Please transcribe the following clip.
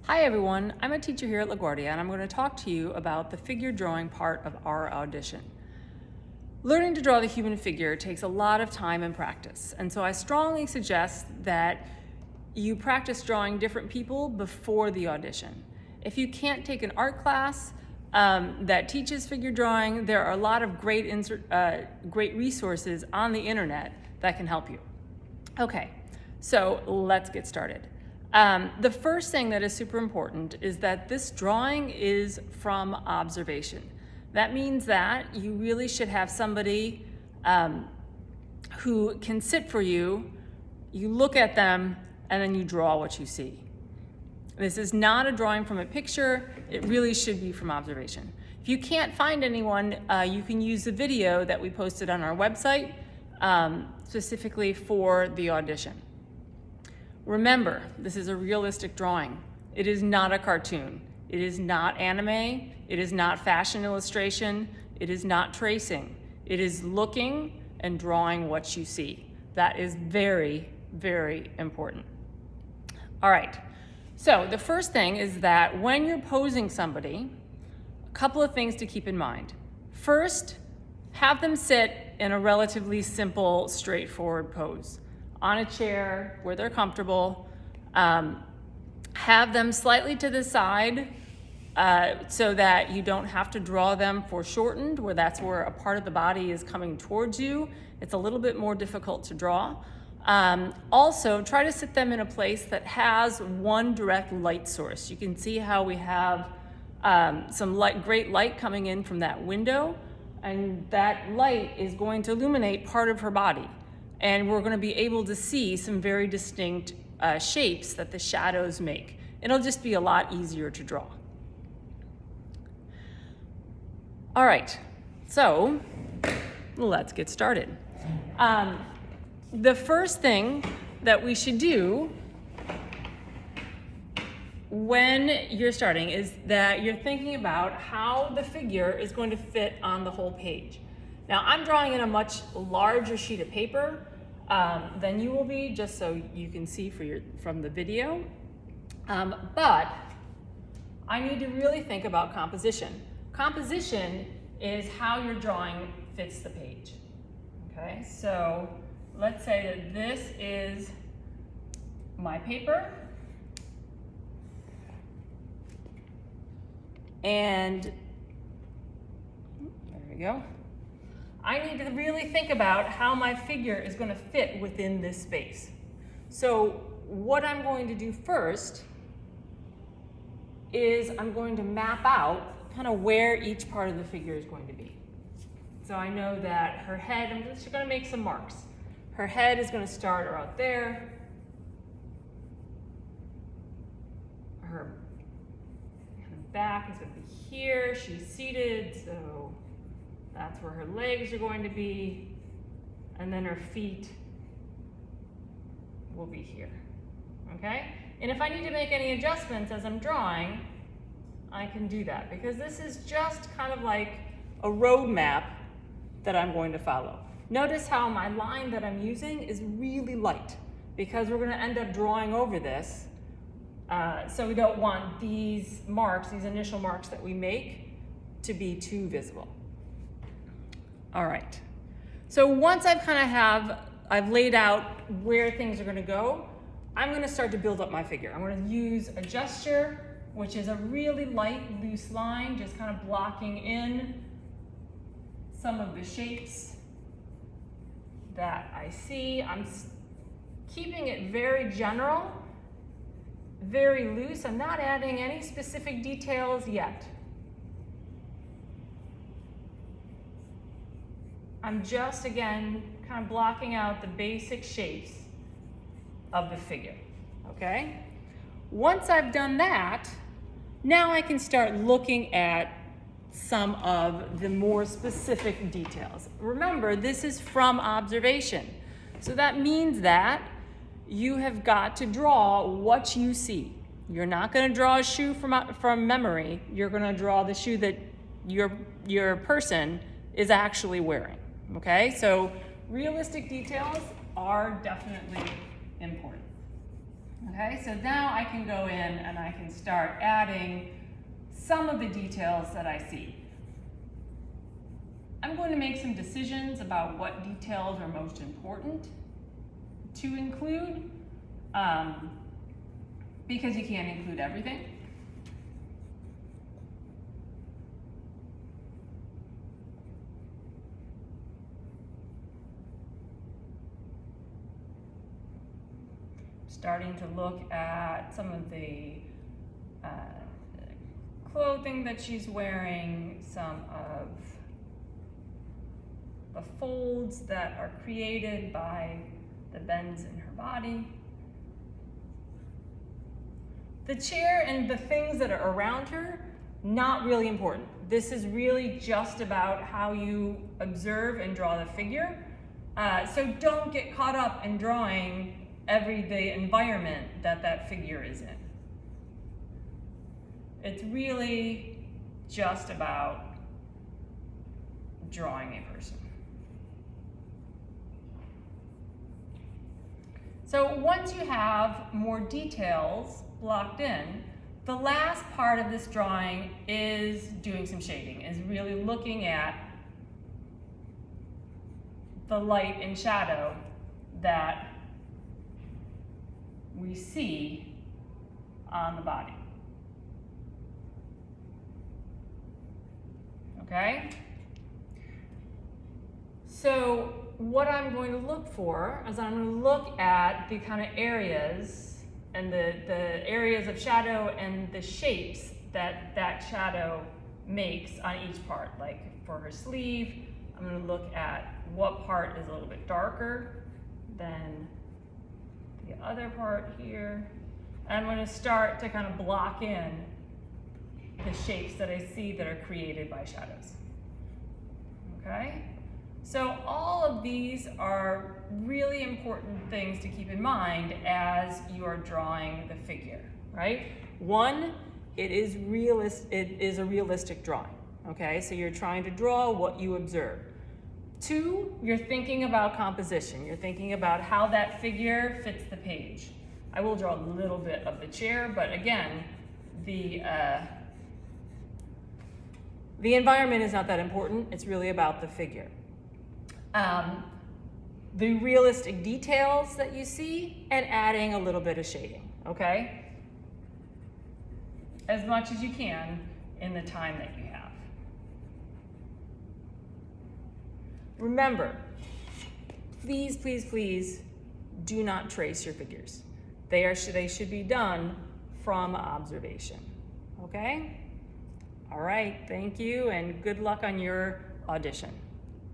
Hi everyone, I'm a teacher here at LaGuardia and I'm going to talk to you about the figure drawing part of our audition. Learning to draw the human figure takes a lot of time and practice, and so I strongly suggest that you practice drawing different people before the audition. If you can't take an art class that teaches figure drawing, there are a lot of great resources on the internet that can help you. Okay, so let's get started. The first thing that is super important is that this drawing is from observation. That means that you really should have somebody who can sit for you, you look at them, and then you draw what you see. This is not a drawing from a picture, it really should be from observation. If you can't find anyone, you can use the video that we posted on our website specifically for the audition. Remember, this is a realistic drawing. It is not a cartoon. It is not anime. It is not fashion illustration. It is not tracing. It is looking and drawing what you see. That is very, very important. All right, so the first thing is that when you're posing somebody, a couple of things to keep in mind. First, have them sit in a relatively simple, straightforward pose. On a chair where they're comfortable. Have them slightly to the side so that you don't have to draw them foreshortened, where that's where a part of the body is coming towards you. It's a little bit more difficult to draw. Also, try to sit them in a place that has one direct light source. You can see how we have some great light coming in from that window, and that light is going to illuminate part of her body. And we're going to be able to see some very distinct shapes that the shadows make. It'll just be a lot easier to draw. All right, so let's get started. The first thing that we should do when you're starting is that you're thinking about how the figure is going to fit on the whole page. Now, I'm drawing in a much larger sheet of paper than you will be, just so you can see from the video. But I need to really think about composition. Composition is how your drawing fits the page. Okay, so let's say that this is my paper. And there we go. I need to really think about how my figure is going to fit within this space. So what I'm going to do first is I'm going to map out kind of where each part of the figure is going to be. So I know that her head, I'm just going to make some marks. Her head is going to start right there. Her back is going to be here. She's seated, so that's where her legs are going to be, and then her feet will be here, okay? And if I need to make any adjustments as I'm drawing, I can do that, because this is just kind of like a road map that I'm going to follow. Notice how my line that I'm using is really light, because we're gonna end up drawing over this, so we don't want these marks, these initial marks that we make, to be too visible. All right, so once I've laid out where things are gonna go, I'm gonna start to build up my figure. I'm gonna use a gesture, which is a really light, loose line, just kind of blocking in some of the shapes that I see. I'm keeping it very general, very loose. I'm not adding any specific details yet. I'm just, again, kind of blocking out the basic shapes of the figure, okay? Once I've done that, now I can start looking at some of the more specific details. Remember, this is from observation. So that means that you have got to draw what you see. You're not gonna draw a shoe from memory. You're gonna draw the shoe that your person is actually wearing. Okay, so realistic details are definitely important. Okay, so now I can go in and I can start adding some of the details that I see. I'm going to make some decisions about what details are most important to include, because you can't include everything. Starting to look at some of the clothing that she's wearing, some of the folds that are created by the bends in her body. The chair and the things that are around her, not really important. This is really just about how you observe and draw the figure. So don't get caught up in drawing the environment that figure is in. It's really just about drawing a person. So once you have more details blocked in, the last part of this drawing is doing some shading, is really looking at the light and shadow that we see on the body. Okay? So what I'm going to look for is I'm going to look at the kind of areas and the areas of shadow and the shapes that shadow makes on each part. Like for her sleeve, I'm going to look at what part is a little bit darker than the other part here. And I'm going to start to kind of block in the shapes that I see that are created by shadows. Okay? So all of these are really important things to keep in mind as you are drawing the figure, right? One, it is a realistic drawing, okay? So you're trying to draw what you observe. Two, you're thinking about composition. You're thinking about how that figure fits the page. I will draw a little bit of the chair, but again, the environment is not that important. It's really about the figure. The realistic details that you see and adding a little bit of shading, okay? As much as you can in the time that you have. Remember, please, please, please do not trace your figures. They should be done from observation, okay? All right, thank you and good luck on your audition.